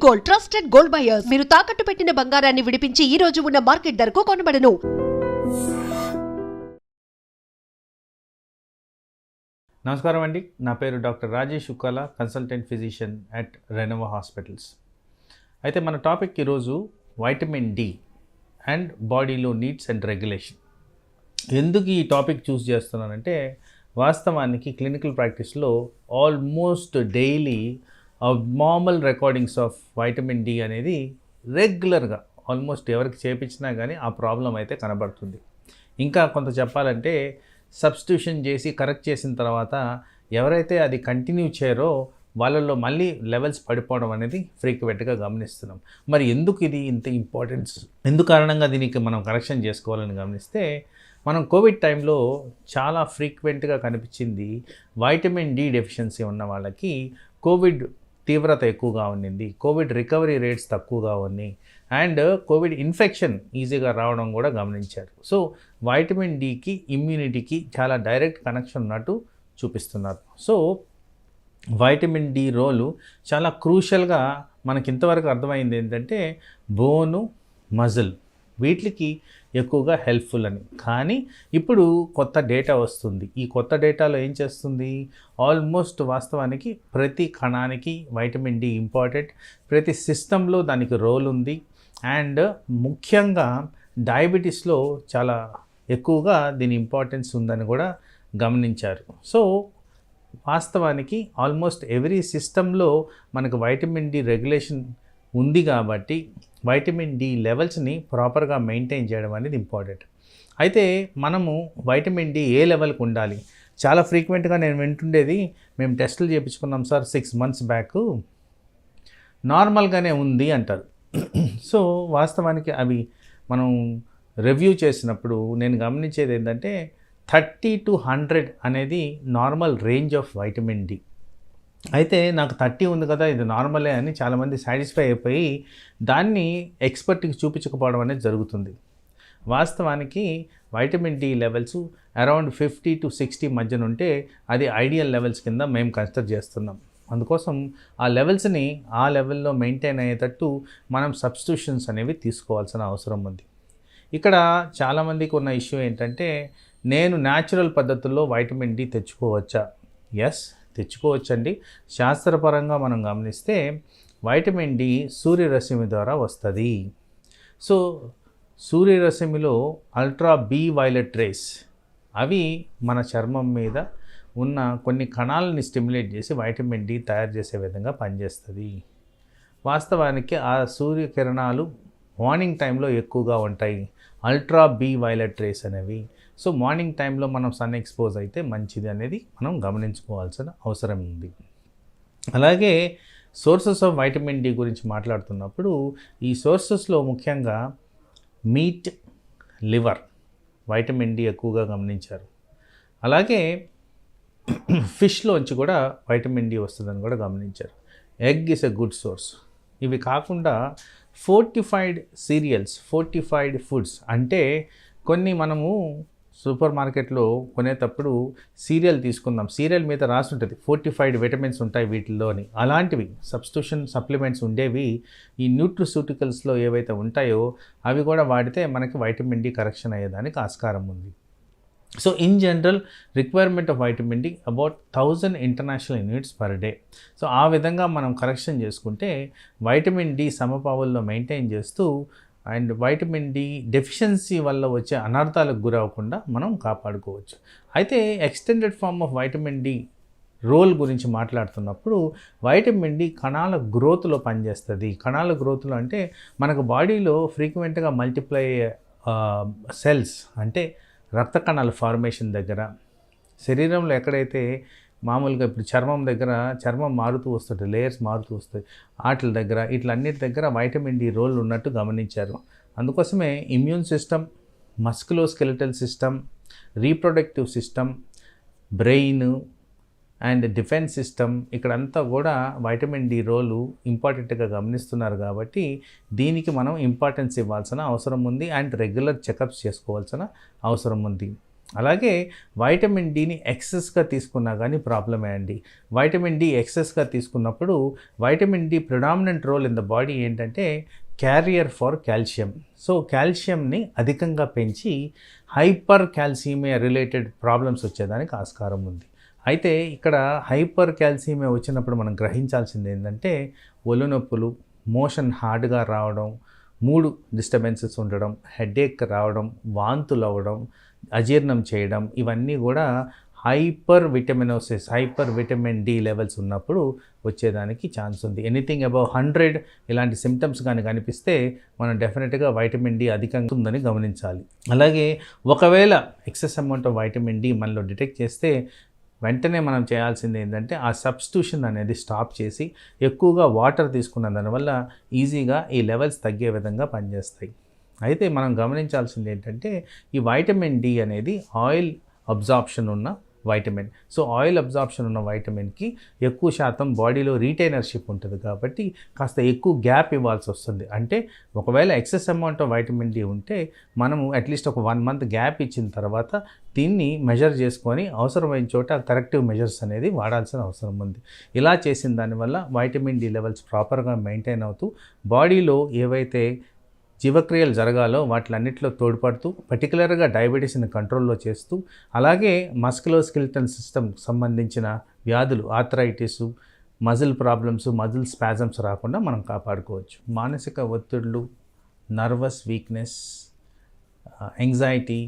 Gold, trusted gold buyers. మీరు తాకట్టు పెట్టిన బంగారాన్ని విడిపించి ఈ రోజు ఉన్న మార్కెట్ ధరకు కొనబడను. నమస్కారం అండి, నా పేరు doctor Rajesh Ukkala, consultant physician at Renova hospitals. అయితే మన టాపిక్ ఈరోజు వైటమిన్ డి అండ్ బాడీలో నీడ్స్ అండ్ రెగ్యులేషన్. ఎందుకు ఈ టాపిక్ చూస్ చేస్తున్నానంటే, వాస్తవానికి క్లినికల్ ప్రాక్టీస్లో almost daily abnormal recordings of vitamin D అనేది రెగ్యులర్గా ఆల్మోస్ట్ ఎవరికి చేపించినా కానీ ఆ ప్రాబ్లం అయితే కనబడుతుంది. ఇంకా కొంత చెప్పాలంటే సబ్స్టిట్యూషన్ చేసి కరెక్ట్ చేసిన తర్వాత ఎవరైతే అది కంటిన్యూ చేయరో వాళ్ళల్లో మళ్ళీ లెవెల్స్ పడిపోవడం అనేది ఫ్రీక్వెంట్గా గమనిస్తున్నాం. మరి ఎందుకు ఇది ఇంత ఇంపార్టెన్స్, ఎందుకు కారణంగా దీనికి మనం కరెక్షన్ చేసుకోవాలని గమనిస్తే, మనం కోవిడ్ టైంలో చాలా ఫ్రీక్వెంట్గా కనిపించింది వైటమిన్ డి డెఫిషియన్సీ ఉన్న వాళ్ళకి కోవిడ్ తీవ్రత ఎక్కువగా ఉండింది, కోవిడ్ రికవరీ రేట్స్ తక్కువగా ఉన్నాయి, అండ్ కోవిడ్ ఇన్ఫెక్షన్ ఈజీగా రావడం కూడా గమనించారు. సో వైటమిన్ డికి ఇమ్యూనిటీకి చాలా డైరెక్ట్ కనెక్షన్ ఉన్నట్టు చూపిస్తున్నారు. సో వైటమిన్ డి రోలు చాలా క్రూషియల్గా మనకి ఇంతవరకు అర్థమైంది ఏంటంటే, బోను, మజిల్ వీటికి ఎక్కువగా హెల్ప్ఫుల్ అని. కానీ ఇప్పుడు కొత్త డేటా వస్తుంది. ఈ కొత్త డేటాలో ఏం చేస్తుంది, ఆల్మోస్ట్ వాస్తవానికి ప్రతి కణానికి వైటమిన్ డి ఇంపార్టెంట్, ప్రతి సిస్టంలో దానికి రోల్ ఉంది, అండ్ ముఖ్యంగా డయాబెటీస్లో చాలా ఎక్కువగా దీని ఇంపార్టెన్స్ ఉందని కూడా గమనించారు. సో వాస్తవానికి ఆల్మోస్ట్ ఎవ్రీ సిస్టంలో మనకు వైటమిన్ డి రెగ్యులేషన్ ఉంది కాబట్టి వైటమిన్ డి లెవెల్స్ని ప్రాపర్గా మెయింటైన్ చేయడం అనేది ఇంపార్టెంట్. అయితే మనము వైటమిన్ డి ఏ లెవెల్కి ఉండాలి, చాలా ఫ్రీక్వెంట్గా నేను వింటుండేది, మేము టెస్టులు చేయించుకున్నాం సార్ 6 months బ్యాక్, నార్మల్గానే ఉంది అంటారు. సో వాస్తవానికి అవి మనం రివ్యూ చేసినప్పుడు నేను గమనించేది ఏంటంటే 30 to 100 అనేది normal range of vitamin D. అయితే నాకు 30 ఉంది కదా, ఇది నార్మలే అని చాలామంది సాటిస్ఫై అయిపోయి దాన్ని ఎక్స్పర్ట్కి చూపించకపోవడం అనేది జరుగుతుంది. వాస్తవానికి vitamin D levels around 50 to 60 మధ్యన ఉంటే అది ఐడియల్ లెవెల్స్ కింద మేము కన్సిడర్ చేస్తున్నాం. అందుకోసం ఆ లెవెల్స్ని ఆ లెవెల్లో మెయింటైన్ అయ్యేటట్టు మనం సబ్స్టిట్యూషన్స్ అనేవి తీసుకోవాల్సిన అవసరం ఉంది. ఇక్కడ చాలామందికి ఉన్న ఇష్యూ ఏంటంటే, నేను న్యాచురల్ పద్ధతుల్లో వైటమిన్ డి తెచ్చుకోవచ్చా? ఎస్, తెచ్చుకోవచ్చండి. శాస్త్రపరంగా మనం గమనిస్తే వైటమిన్ డి సూర్యరశ్మి ద్వారా వస్తుంది. సో సూర్యరశ్మిలో అల్ట్రా బి వైలెట్ రేస్ అవి మన చర్మం మీద ఉన్న కొన్ని కణాలని స్టిమ్యులేట్ చేసి వైటమిన్ డి తయారు చేసే విధంగా పనిచేస్తుంది. వాస్తవానికి ఆ సూర్యకిరణాలు మార్నింగ్ టైంలో ఎక్కువగా ఉంటాయి, అల్ట్రా బి వైలెట్ రేస్ అనేవి. సో మార్నింగ్ టైంలో మనం సన్ ఎక్స్పోజ్ అయితే మంచిది అనేది మనం గమనించుకోవాల్సిన అవసరం ఉంది. అలాగే సోర్సెస్ ఆఫ్ వైటమిన్ డి గురించి మాట్లాడుతున్నప్పుడు ఈ సోర్సెస్లో ముఖ్యంగా మీట్, లివర్ వైటమిన్ డి ఎక్కువగా గమనించారు. అలాగే ఫిష్లోంచి కూడా వైటమిన్ డి వస్తుందని కూడా గమనించారు. Egg is a good source. ఇవి కాకుండా ఫోర్టిఫైడ్ సీరియల్స్, ఫోర్టిఫైడ్ ఫుడ్స్ అంటే కొన్ని మనము సూపర్ మార్కెట్లో కొనేటప్పుడు సీరియల్ తీసుకుందాం, సీరియల్ మీద రాసి ఉంటుంది ఫోర్టిఫైడ్ విటమిన్స్ ఉంటాయి వీటిల్లోని. అలాంటివి సబ్స్టిట్యూషన్ సప్లిమెంట్స్ ఉండేవి ఈ న్యూట్రిసూటికల్స్లో ఏవైతే ఉంటాయో అవి కూడా వాడితే మనకి వైటమిన్ డి కరెక్షన్ అయ్యేదానికి ఆస్కారం ఉంది. So in general requirement of vitamin D about 1000 international units per day. So ఆ విధంగా మనం కరెక్షన్ చేసుకుంటే వైటమిన్ డి సమపావుల్లో మెయింటైన్ చేస్తూ అండ్ వైటమిన్ డి డెఫిషియన్సీ వల్ల వచ్చే అనర్థాలకు గురవకుండా మనం కాపాడుకోవచ్చు. అయితే extended form of vitamin D role గురించి మాట్లాడుతున్నప్పుడు వైటమిన్ డి కణాల గ్రోత్లో పనిచేస్తుంది. కణాల గ్రోత్లో అంటే మనకు బాడీలో ఫ్రీక్వెంట్గా మల్టిప్లై సెల్స్ అంటే రక్త కణాల ఫార్మేషన్ దగ్గర, శరీరంలో ఎక్కడైతే మామూలుగా ఇప్పుడు చర్మం దగ్గర చర్మం మారుతూ వస్తుంది, లేయర్స్ మారుతూ వస్తాయి, వాటి దగ్గర ఇట్లన్నిటి దగ్గర వైటమిన్ డి రోల్ ఉన్నట్టు గమనించారు. అందుకోసమే immune system, musculoskeletal system, reproductive system, brain and defence system ఇక్కడంతా కూడా వైటమిన్ డి రోలు ఇంపార్టెంట్గా గమనిస్తున్నారు. కాబట్టి దీనికి మనం ఇంపార్టెన్స్ ఇవ్వాల్సిన అవసరం ఉంది అండ్ రెగ్యులర్ చెకప్స్ చేసుకోవాల్సిన అవసరం ఉంది. అలాగే వైటమిన్ డిని ఎక్సెస్గా తీసుకున్నా కానీ ప్రాబ్లమే అండి. వైటమిన్ డి ఎక్సెస్గా తీసుకున్నప్పుడు vitamin D predominant role in the body ఏంటంటే క్యారియర్ ఫర్ కాల్షియం. సో కాల్షియంని అధికంగా పెంచి హైపర్ కాల్సిమియా రిలేటెడ్ ప్రాబ్లమ్స్ వచ్చేదానికి ఆస్కారం ఉంది. అయితే ఇక్కడ హైపర్ కాల్సిమియా వచ్చినప్పుడు మనం గ్రహించాల్సింది ఏంటంటే ఒళ్ళు నొప్పులు, మోషన్ హార్డ్గా రావడం, మూడు డిస్టర్బెన్సెస్ ఉండడం, హెడేక్ రావడం, వాంతులు అవ్వడం, అజీర్ణం చేయడం, ఇవన్నీ కూడా hyper vitaminosis, hyper vitamin D levels ఉన్నప్పుడు వచ్చేదానికి ఛాన్స్ ఉంది. ఎనీథింగ్ అబౌవ్ 100 ఇలాంటి సిమ్టమ్స్ కానీ కనిపిస్తే మనం డెఫినెట్గా వైటమిన్ డి అధికంగా ఉందని గమనించాలి. అలాగే ఒకవేళ excess amount of vitamin D మనలో డిటెక్ట్ చేస్తే వెంటనే మనం చేయాల్సింది ఏంటంటే ఆ సబ్స్టిట్యూషన్ అనేది స్టాప్ చేసి ఎక్కువగా వాటర్ తీసుకున్న దానివల్ల ఈజీగా ఈ లెవెల్స్ తగ్గే విధంగా పనిచేస్తాయి. అయితే మనం గమనించాల్సింది ఏంటంటే ఈ వైటమిన్ డి అనేది ఆయిల్ అబ్జార్ప్షన్ ఉన్న వైటమిన్. సో ఆయిల్ అబ్జార్ప్షన్ ఉన్న వైటమిన్కి ఎక్కువ శాతం బాడీలో రీటైనర్షిప్ ఉంటుంది కాబట్టి కాస్త ఎక్కువ గ్యాప్ ఇవ్వాల్సి వస్తుంది. అంటే ఒకవేళ excess amount of vitamin D ఉంటే మనము అట్లీస్ట్ ఒక 1 మంత్ గ్యాప్ ఇచ్చిన తర్వాత దీన్ని మెజర్ చేసుకొని అవసరమైన చోట కరెక్టివ్ మెజర్స్ అనేది వాడాల్సిన అవసరం ఉంది. ఇలా చేసిన దానివల్ల వైటమిన్ డి లెవెల్స్ ప్రాపర్గా మెయింటైన్ అవుతూ బాడీలో ఏవైతే జీవక్రియలు జరగాలో వాటిలన్నిటిలో తోడ్పడుతూ పర్టికులర్గా డయాబెటీస్ని కంట్రోల్లో చేస్తూ అలాగే మస్కులోస్కెలిటల్ సిస్టమ్ సంబంధించిన వ్యాధులు, arthritis, muscle problems, muscle spasms రాకుండా మనం కాపాడుకోవచ్చు. మానసిక ఒత్తిడులు, నర్వస్ వీక్నెస్, యాంగ్జైటీ,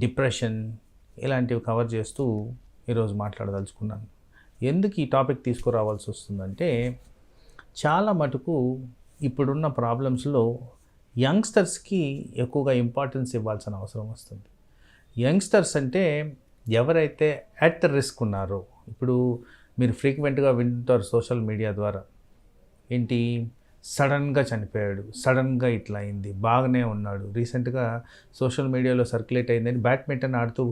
డిప్రెషన్ ఇలాంటివి కవర్ చేస్తూ ఈరోజు మాట్లాడదలుచుకున్నాను. ఎందుకు ఈ టాపిక్ తీసుకురావాల్సి వస్తుందంటే చాలా మటుకు ఇప్పుడున్న ప్రాబ్లమ్స్లో యంగ్స్టర్స్కి ఎక్కువగా ఇంపార్టెన్స్ ఇవ్వాల్సిన అవసరం వస్తుంది. యంగ్స్టర్స్ అంటే ఎవరైతే అట్ రిస్క్ ఉన్నారో, ఇప్పుడు మీరు ఫ్రీక్వెంట్గా వింటారు సోషల్ మీడియా ద్వారా, ఏంటి సడన్గా చనిపోయాడు, సడన్గా ఇట్లా అయింది, బాగానే ఉన్నాడు, రీసెంట్గా సోషల్ మీడియాలో సర్క్యులేట్ అయిందని బ్యాడ్మింటన్ ఆడుతూ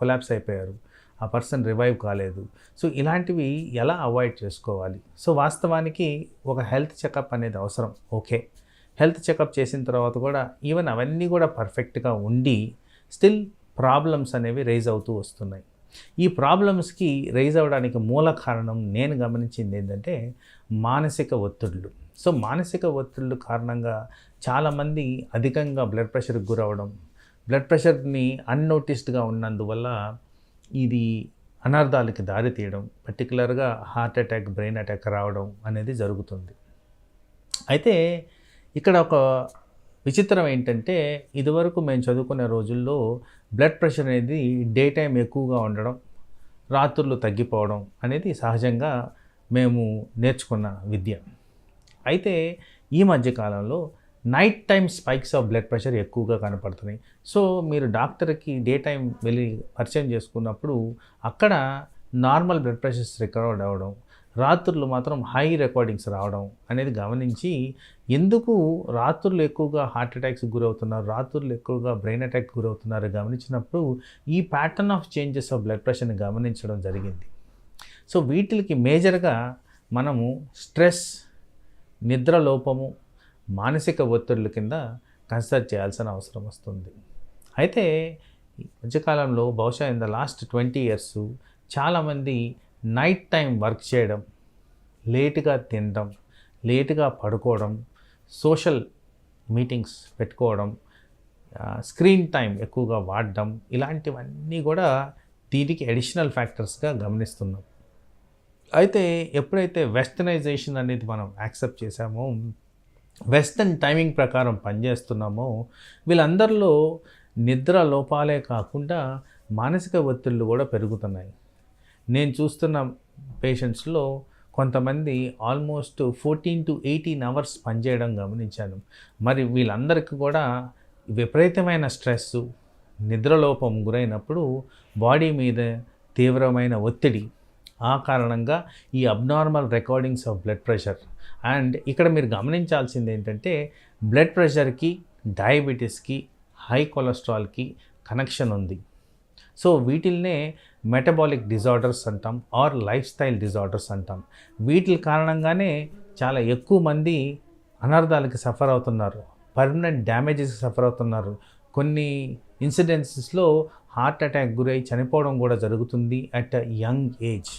కొలాప్స్ అయిపోయారు, ఆ పర్సన్ రివైవ్ కాలేదు. సో ఇలాంటివి ఎలా అవాయిడ్ చేసుకోవాలి? సో వాస్తవానికి ఒక హెల్త్ చెకప్ అనేది అవసరం. ఓకే, హెల్త్ చెకప్ చేసిన తర్వాత కూడా ఈవెన్ అవన్నీ కూడా పర్ఫెక్ట్గా ఉండి స్టిల్ ప్రాబ్లమ్స్ అనేవి రైజ్ అవుతూ వస్తున్నాయి. ఈ ప్రాబ్లమ్స్కి రైజ్ అవ్వడానికి మూల కారణం నేను గమనించింది ఏంటంటే మానసిక ఒత్తిడులు. సో మానసిక ఒత్తిళ్ళు కారణంగా చాలామంది అధికంగా బ్లడ్ ప్రెషర్కి గురవడం, బ్లడ్ ప్రెషర్ని అన్నోటిస్డ్గా ఉన్నందువల్ల ఇది అనర్థాలకి దారి తీయడం, పర్టికులర్గా హార్ట్ అటాక్, బ్రెయిన్ అటాక్ రావడం అనేది జరుగుతుంది. అయితే ఇక్కడ ఒక విచిత్రం ఏంటంటే ఇదివరకు మేము చదువుకునే రోజుల్లో బ్లడ్ ప్రెషర్ అనేది డే టైం ఎక్కువగా ఉండడం, రాత్రులు తగ్గిపోవడం అనేది సహజంగా మేము నేర్చుకున్న విద్య. అయితే ఈ మధ్యకాలంలో night time spikes of blood pressure ఎక్కువగా కనపడుతున్నాయి. సో మీరు డాక్టర్కి డే టైం వెళ్ళి పరిచయం చేసుకున్నప్పుడు అక్కడ నార్మల్ బ్లడ్ ప్రెషర్స్ రికవర్ అవ్వడం, రాత్రులు మాత్రం హై రికార్డింగ్స్ రావడం అనేది గమనించి ఎందుకు రాత్రులు ఎక్కువగా హార్ట్ అటాక్స్కి గురవుతున్నారు, రాత్రులు ఎక్కువగా బ్రెయిన్ అటాక్కి గురవుతున్నారు గమనించినప్పుడు ఈ pattern of changes of blood ప్రెషర్ని గమనించడం జరిగింది. సో వీటికి మేజర్గా మనము స్ట్రెస్, నిద్ర లోపము, మానసిక ఒత్తిడుల కింద కన్సిడర్ చేయాల్సిన అవసరం వస్తుంది. అయితే ఈ మధ్యకాలంలో బహుశా ఇన్ ద లాస్ట్ 20 years చాలామంది నైట్ టైం వర్క్ చేయడం, లేటుగా తినడం, లేటుగా పడుకోవడం, సోషల్ మీటింగ్స్ పెట్టుకోవడం, స్క్రీన్ టైం ఎక్కువగా వాడడం, ఇలాంటివన్నీ కూడా దీనికి అడిషనల్ ఫ్యాక్టర్స్గా గమనిస్తున్నాం. అయితే ఎప్పుడైతే వెస్టర్నైజేషన్ అనేది మనం యాక్సెప్ట్ చేసామో, వెస్టర్న్ టైమింగ్ ప్రకారం పనిచేస్తున్నామో, వీళ్ళందరిలో నిద్ర లోపాలే కాకుండా మానసిక ఒత్తిళ్ళు కూడా పెరుగుతున్నాయి. నేను చూస్తున్న పేషెంట్స్లో కొంతమంది ఆల్మోస్ట్ 14 to 18 hours పనిచేయడం గమనించాను. మరి వీళ్ళందరికీ కూడా విపరీతమైన స్ట్రెస్, నిద్రలోపం గురైనప్పుడు బాడీ మీద తీవ్రమైన ఒత్తిడి, ఆ కారణంగా ఈ abnormal recordings of blood pressure. And ఇక్కడ మీరు గమనించాల్సింది ఏంటంటే బ్లడ్ ప్రెషర్కి, డయాబెటీస్కి, హై కొలెస్ట్రాల్కి కనెక్షన్ ఉంది. సో వీటిల్నే మెటబాలిక్ డిజార్డర్స్ అంటాం, ఆర్ లైఫ్ స్టైల్ డిజార్డర్స్ అంటాం. వీటి కారణంగానే చాలా ఎక్కువ మంది అనర్థాలకి సఫర్ అవుతున్నారు, పర్మనెంట్ డ్యామేజెస్కి సఫర్ అవుతున్నారు. కొన్ని ఇన్సిడెన్సెస్లో హార్ట్ అటాక్ గురై చనిపోవడం కూడా జరుగుతుంది at a young age.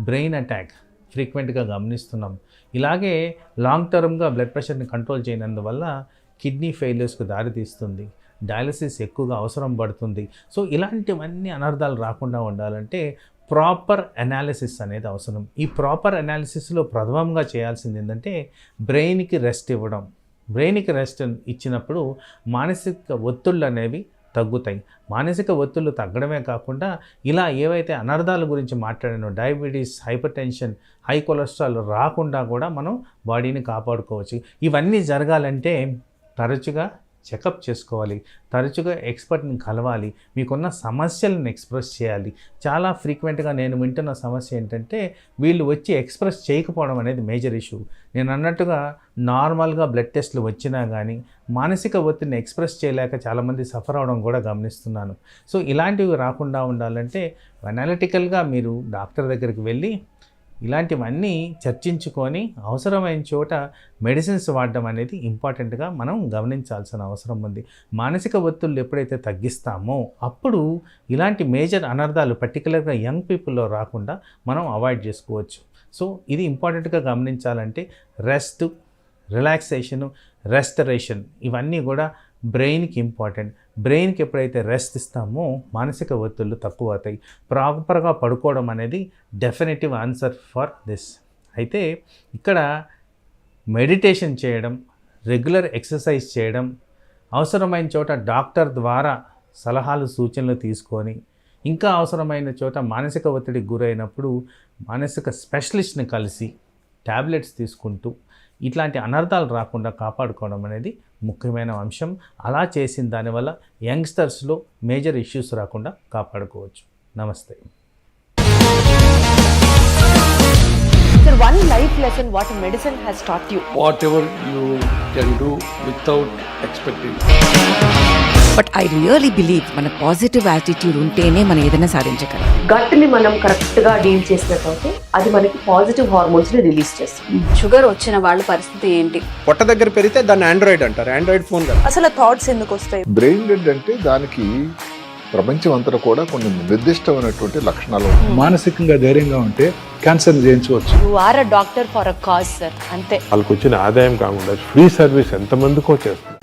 Brain attack ఫ్రీక్వెంట్గా గమనిస్తున్నాం. ఇలాగే లాంగ్ టర్మ్గా బ్లడ్ ప్రెషర్ని కంట్రోల్ చేయనందువల్ల కిడ్నీ ఫెయిల్యూర్స్కి దారితీస్తుంది. డయాలసిస్ ఎక్కువగా అవసరం పడుతుంది. సో ఇలాంటివన్నీ అనర్థాలు రాకుండా ఉండాలంటే ప్రాపర్ అనాలిసిస్ అనేది అవసరం. ఈ ప్రాపర్ అనాలిసిస్లో ప్రథమంగా చేయాల్సింది ఏంటంటే బ్రెయిన్కి రెస్ట్ ఇవ్వడం. బ్రెయిన్కి రెస్ట్ ఇచ్చినప్పుడు మానసిక ఒత్తిళ్ళు అనేవి తగ్గుతాయి. మానసిక ఒత్తిళ్ళు తగ్గడమే కాకుండా ఇలా ఏవైతే అనర్థాల గురించి మాట్లాడానో diabetes, hypertension, high cholesterol రాకుండా కూడా మనం బాడీని కాపాడుకోవచ్చు. ఇవన్నీ జరగాలంటే తరచుగా చెకప్ చేసుకోవాలి, తరచుగా ఎక్స్పర్ట్ని కలవాలి, మీకున్న సమస్యలను ఎక్స్ప్రెస్ చేయాలి. చాలా ఫ్రీక్వెంట్గా నేను వింటున్న సమస్య ఏంటంటే వీళ్ళు వచ్చి ఎక్స్ప్రెస్ చేయకపోవడం అనేది మేజర్ ఇష్యూ. నేను అన్నట్టుగా నార్మల్గా బ్లడ్ టెస్ట్లు వచ్చినా కానీ మానసిక ఒత్తిడిని ఎక్స్ప్రెస్ చేయలేక చాలామంది సఫర్ అవడం కూడా గమనిస్తున్నాను. సో ఇలాంటివి రాకుండా ఉండాలంటే అనాలిటికల్గా మీరు డాక్టర్ దగ్గరికి వెళ్ళి ఇలాంటివన్నీ చర్చించుకొని అవసరమైన చోట మెడిసిన్స్ వాడడం అనేది ఇంపార్టెంట్గా మనం గమనించాల్సిన అవసరం ఉంది. మానసిక ఒత్తిళ్ళు ఎప్పుడైతే తగ్గిస్తామో అప్పుడు ఇలాంటి మేజర్ అనర్థాలు పర్టికులర్గా యంగ్ పీపుల్లో రాకుండా మనం అవాయిడ్ చేసుకోవచ్చు. సో ఇది ఇంపార్టెంట్గా గమనించాలంటే రెస్ట్, రిలాక్సేషను, రెస్టరేషన్ ఇవన్నీ కూడా బ్రెయిన్కి ఇంపార్టెంట్. బ్రెయిన్కి ఎప్పుడైతే రెస్ట్ ఇస్తామో మానసిక ఒత్తిళ్ళు తక్కువ అవుతాయి. ప్రాపర్గా పడుకోవడం అనేది డెఫినెటివ్ ఆన్సర్ ఫర్ దిస్. అయితే ఇక్కడ మెడిటేషన్ చేయడం, రెగ్యులర్ ఎక్సర్సైజ్ చేయడం, అవసరమైన చోట డాక్టర్ ద్వారా సలహాలు సూచనలు తీసుకొని, ఇంకా అవసరమైన చోట మానసిక ఒత్తిడికి గురైనప్పుడు మానసిక స్పెషలిస్ట్ని కలిసి ట్యాబ్లెట్స్ తీసుకుంటూ ఇట్లాంటి అనర్థాలు రాకుండా కాపాడుకోవడం అనేది ముఖ్యమైన అంశం. అలా చేసిన దానివల్ల యంగ్స్టర్స్లో మేజర్ ఇష్యూస్ రాకుండా కాపాడుకోవచ్చు. నమస్తే. Sir, one life lesson what medicine has taught you. Whatever you can do without expecting. But I really believe మన పాజిటివ్ యాటిట్యూడ్ ఉంటేనే మనం ఏదైనా సాధించగలం. గట్ని మనం కరెక్ట్గా డీల్ చేసినట్లయితే అది మనకి పాజిటివ్ హార్మోన్స్ని రిలీజ్ చేస్తుంది. షుగర్ వచ్చిన వాళ్ళ పరిస్థితి ఏంటి? పొట్ట దగ్గర పెరిగితే దాన్ని ఆండ్రాయిడ్ అంటారు. ఆండ్రాయిడ్ ఫోన్ కదా. అసలు థాట్స్ ఎందుకు వస్తాయి? బ్రెయిన్ డెడ్ అంటే దానికి ప్రపంచం అంతా కూడా కొన్ని నిర్దిష్టమైనటువంటి లక్షణాలు ఉన్నాయి. మానసికంగా ధైర్యంగా ఉంటే క్యాన్సర్ జయించవచ్చు. You are a doctor for a cause sir, అంతే. వాళ్ళకు వచ్చిన ఆదాయం కాకుండా ఫ్రీ సర్వీస్ ఎంతమందికో చేస్తుంది.